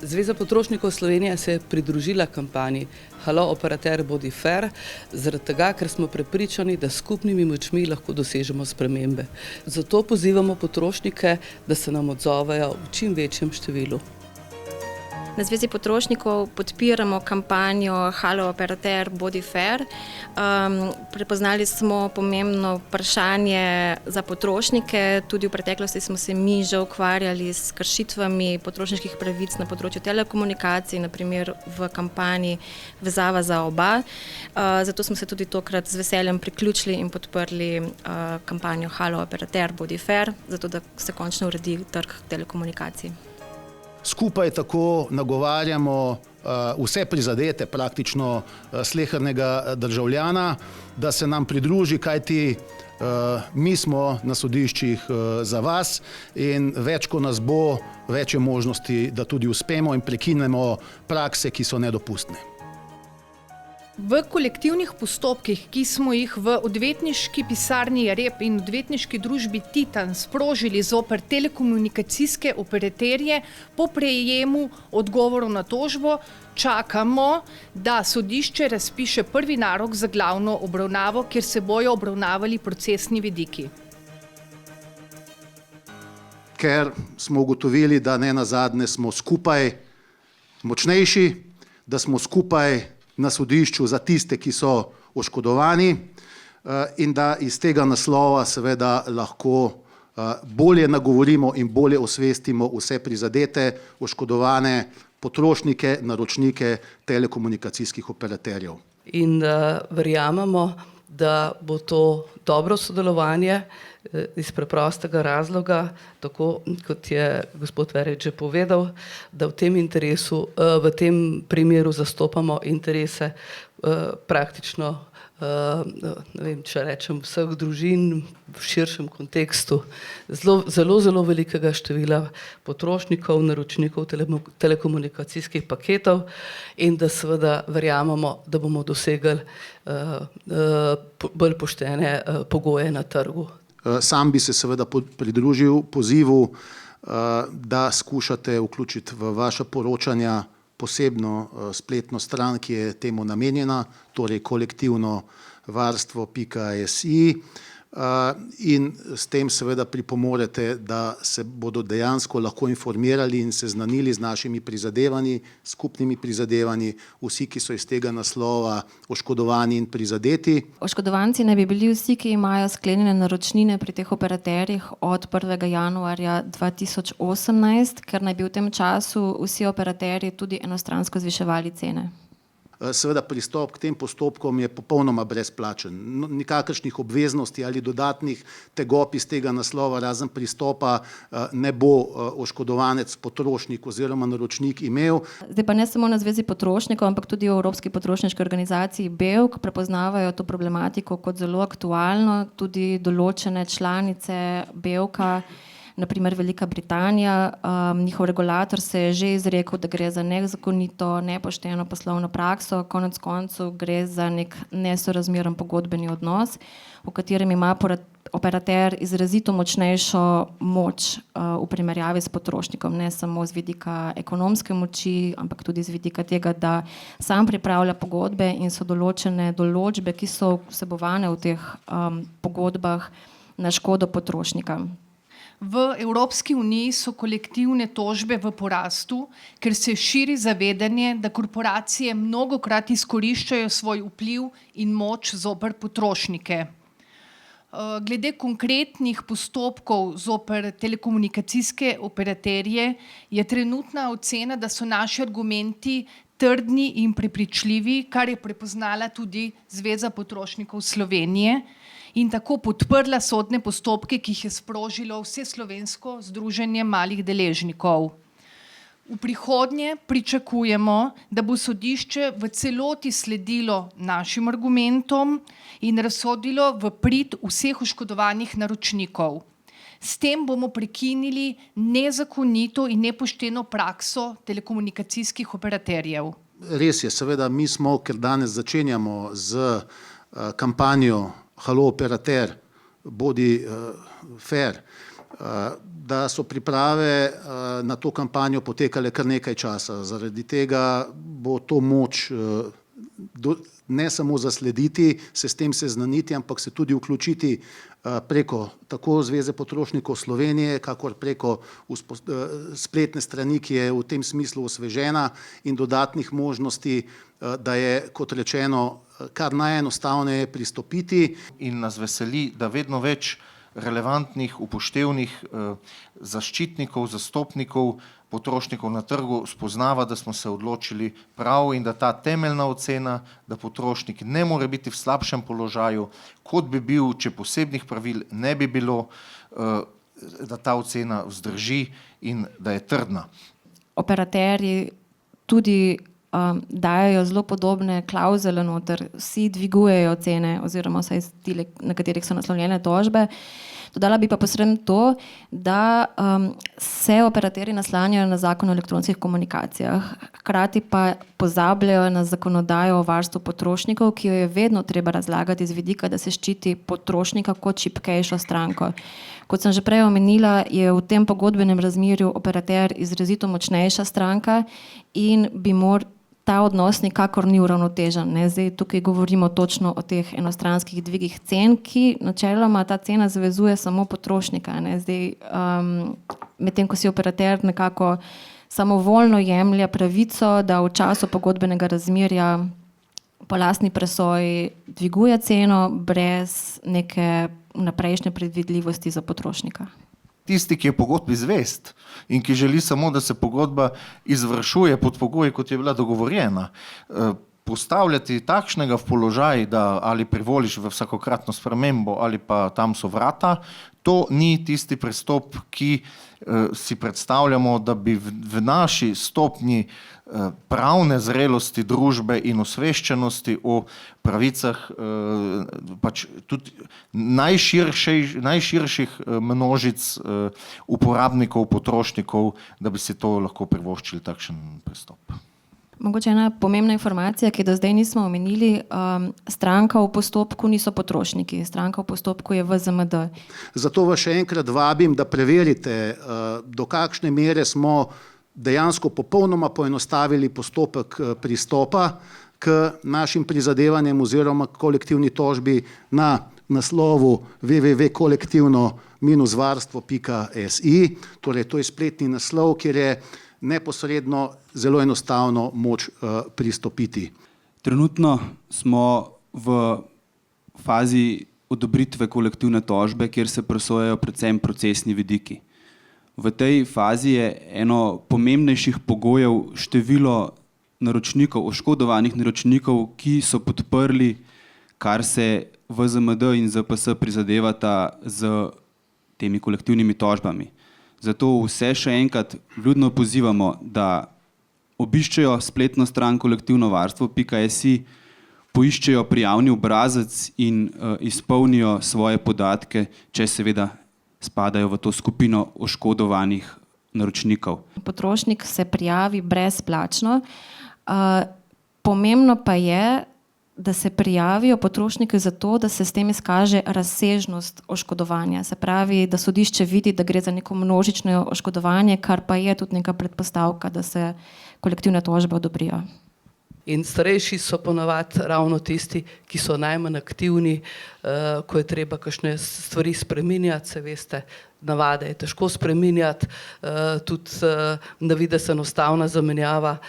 Zveza potrošnikov Slovenije se je pridružila kampanji Halo operater bodi fer, zaradi tega, ker smo prepričani, da s skupnimi močmi lahko dosežemo spremembe. Zato pozivamo potrošnike, da se nam odzovejo v čim večjem številu. Na Zvezi potrošnikov podpiramo kampanjo Halo operater bodi fer. Prepoznali smo pomembno vprašanje za potrošnike. Tudi v preteklosti smo se mi že ukvarjali s kršitvami potrošniških pravic na področju telekomunikacij, na primer v kampanji Vezava za oba. Zato smo se tudi tokrat z veseljem priključili in podprli kampanjo Halo operater bodi fer, zato da se končno uredi trg telekomunikacij. Skupaj tako nagovarjamo vse prizadete, praktično slehernega državljana, da se nam pridruži, kajti mi smo na sodiščih za vas in več, ko nas bo, več je možnosti, da tudi uspemo in prekinemo prakse, ki so nedopustne. V kolektivnih postopkih, ki smo jih v odvetniški pisarni Rep in odvetniški družbi Titan sprožili zoper telekomunikacijske operaterje po prejemu odgovorov na tožbo, čakamo, da sodišče razpiše prvi narok za glavno obravnavo, kjer se bojo obravnavali procesni vidiki. Ker smo ugotovili, da ne nazadnje smo skupaj močnejši, da smo skupaj na sodišču za tiste, ki so oškodovani in da iz tega naslova seveda lahko bolje nagovorimo in bolje osvestimo vse prizadete, oškodovane potrošnike, naročnike telekomunikacijskih operaterjev. In verjamemo, da bo to dobro sodelovanje iz preprostega razloga, tako kot je gospod Verič že povedal, da v tem primeru zastopamo interese praktično, ne vem, če rečem, vseh družin v širšem kontekstu, zelo velikega števila potrošnikov, naročnikov telekomunikacijskih paketov in da seveda verjamemo, da bomo dosegli bolj poštene pogoje na trgu. Sam bi se seveda pridružil pozivu, da skušate vključiti v vaša poročanja posebno spletno stran, ki je temu namenjena, torej kolektivno varstvo.si, in s tem seveda pripomorete, da se bodo dejansko lahko informirali in seznanili z našimi prizadevanji, skupnimi prizadevanji, vsi, ki so iz tega naslova oškodovani in prizadeti. Oškodovanci naj bi bili vsi, ki imajo sklenjene naročnine pri teh operaterjih od 1. januarja 2018, ker naj bi v tem času vsi operaterji tudi enostransko zviševali cene. Seveda pristop k tem postopkom je popolnoma brezplačen. Nikakršnih obveznosti ali dodatnih tegob iz tega naslova razen pristopa ne bo oškodovanec, potrošnik oziroma naročnik imel. Zdaj pa ne samo na Zvezi potrošnikov, ampak tudi v Evropski potrošniški organizaciji BEUK prepoznavajo to problematiko kot zelo aktualno. Tudi določene članice BEUK-a, na primer Velika Britanija, njihov regulator se je že izrekel, da gre za nezakonito, nepošteno poslovno prakso, konec koncev gre za nek nesorazmeren pogodbeni odnos, v katerem ima operater izrazito močnejšo moč v primerjavi s potrošnikom, ne samo z vidika ekonomske moči, ampak tudi z vidika tega, da sam pripravlja pogodbe in so določene določbe, ki so vsebovane v teh pogodbah na škodo potrošnika. V Evropski uniji so kolektivne tožbe v porastu, ker se širi zavedanje, da korporacije mnogokrat izkoriščajo svoj vpliv in moč zoper potrošnike. Glede konkretnih postopkov zoper telekomunikacijske operaterje je trenutna ocena, da so naši argumenti trdni in prepričljivi, kar je prepoznala tudi Zveza potrošnikov Slovenije in tako podprla sodne postopke, ki jih je sprožilo Vseslovensko združenje malih deležnikov. V prihodnje pričakujemo, da bo sodišče v celoti sledilo našim argumentom in razsodilo v prid vseh oškodovanih naročnikov. S tem bomo prekinili nezakonito in nepošteno prakso telekomunikacijskih operaterjev. Res je, seveda mi smo, ker danes začenjamo z kampanjo Halo operater, bodi fer, da so priprave na to kampanjo potekale kar nekaj časa. Zaradi tega bo to moč ne samo zaslediti, se s tem seznaniti, ampak se tudi vključiti preko tako Zveze potrošnikov Slovenije, kakor preko spletne strani, ki je v tem smislu osvežena, in dodatnih možnosti, da je, kot rečeno, kar najenostavneje pristopiti. In nas veseli, da vedno več relevantnih, upoštevnih zaščitnikov, zastopnikov potrošnikov na trgu spoznava, da smo se odločili prav in da ta temeljna ocena, da potrošnik ne more biti v slabšem položaju, kot bi bil, če posebnih pravil ne bi bilo, da ta ocena vzdrži in da je trdna. Operaterji tudi dajajo zelo podobne klavzule noter, vsi dvigujejo cene oziroma vsaj stile, na katerih so naslovljene tožbe. Dodala bi pa posredno to, da se operaterji naslanjajo na Zakon o elektronskih komunikacijah, hkrati pa pozabljajo na zakonodajo o varstvu potrošnikov, ki jo je vedno treba razlagati z vidika, da se ščiti potrošnika kot šibkejšo stranko. Kot sem že prej omenila, je v tem pogodbenem razmerju operater izrazito močnejša stranka in bi ta odnos nikakor ni uravnotežen. Zdaj tukaj govorimo točno o teh enostranskih dvigih cen, ki načeloma ta cena zavezuje samo potrošnika. Zdaj, medtem ko si operater nekako samovoljno jemlje pravico, da v času pogodbenega razmerja po lastni presoji dviguje ceno brez neke vnaprejšnje predvidljivosti za potrošnika. Tisti, ki je pogodbi zvest in ki želi samo, da se pogodba izvršuje pod pogoji, kot je bila dogovorjena, postavljati takšnega v položaj, da ali privoliš v vsakokratno spremembo ali pa tam so vrata, to ni tisti pristop, ki si predstavljamo, da bi v naši stopnji pravne zrelosti družbe in osveščenosti o pravicah pač tudi najširših množic uporabnikov, potrošnikov, da bi si to lahko privoščili takšen pristop. Mogoče ena pomembna informacija, ki do zdaj nismo omenili, stranka v postopku niso potrošniki, stranka v postopku je VZMD. Zato vas še enkrat vabim, da preverite, do kakšne mere smo dejansko popolnoma poenostavili postopek pristopa k našim prizadevanjem oziroma kolektivni tožbi na naslovu www.kolektivno-varstvo.si. Torej, to je spletni naslov, kjer je neposredno zelo enostavno moč pristopiti. Trenutno smo v fazi odobritve kolektivne tožbe, kjer se presojajo predvsem procesni vidiki. V tej fazi je eno pomembnejših pogojev število naročnikov, oškodovanih naročnikov, ki so podprli, kar se VZMD in ZPS prizadevata z temi kolektivnimi tožbami. Zato vse še enkrat vljudno pozivamo, da obiščejo spletno stran kolektivnovarstvo.si, poiščejo prijavni obrazec in izpolnijo svoje podatke, če seveda spadajo v to skupino oškodovanih naročnikov. Potrošnik se prijavi brezplačno. Pomembno pa je, da se prijavijo potrošniki zato, da se s tem izkaže razsežnost oškodovanja. Se pravi, da sodišče vidi, da gre za neko množično oškodovanje, kar pa je tudi neka predpostavka, da se kolektivne tožbe odobrijo. In starejši so ponavadi ravno tisti, ki so najmanj aktivni, ko je treba kakšne stvari spreminjati, se veste, navade je težko spreminjati, tudi na videz enostavna zamenjava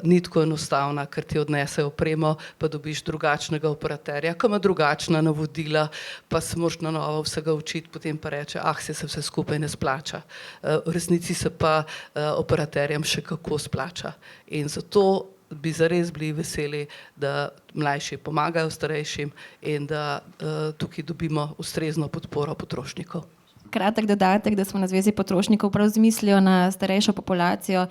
ni tako enostavna, ker ti odnese opremo, pa dobiš drugačnega operaterja, ki ima drugačna navodila, pa se moraš na novo vsega učiti, potem pa reče, se vse skupaj ne splača. V resnici se pa operaterjem še kako splača. In zato bi zares bili veseli, da mlajši pomagajo starejšim in da tukaj dobimo ustrezno podporo potrošnikov. Kratek dodatek, da smo na Zvezi potrošnikov prav z mislijo na starejšo populacijo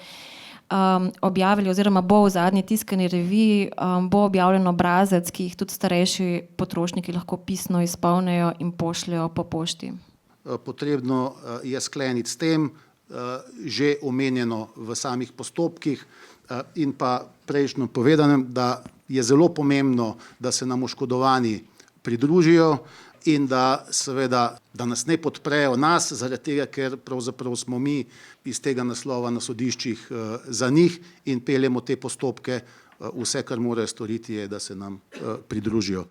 objavili oziroma bo v zadnji tiskani reviji bo objavljen obrazec, ki jih tudi starejši potrošniki lahko pisno izpolnijo in pošljajo po pošti. Potrebno je skleniti s tem, že omenjeno v samih postopkih, in pa prejšnjo povedanem, da je zelo pomembno, da se nam oškodovani pridružijo in da seveda, da nas ne podprejo nas, zaradi tega, ker pravzaprav smo mi iz tega naslova na sodiščih za njih in peljemo te postopke. Vse, kar morajo storiti, je, da se nam pridružijo.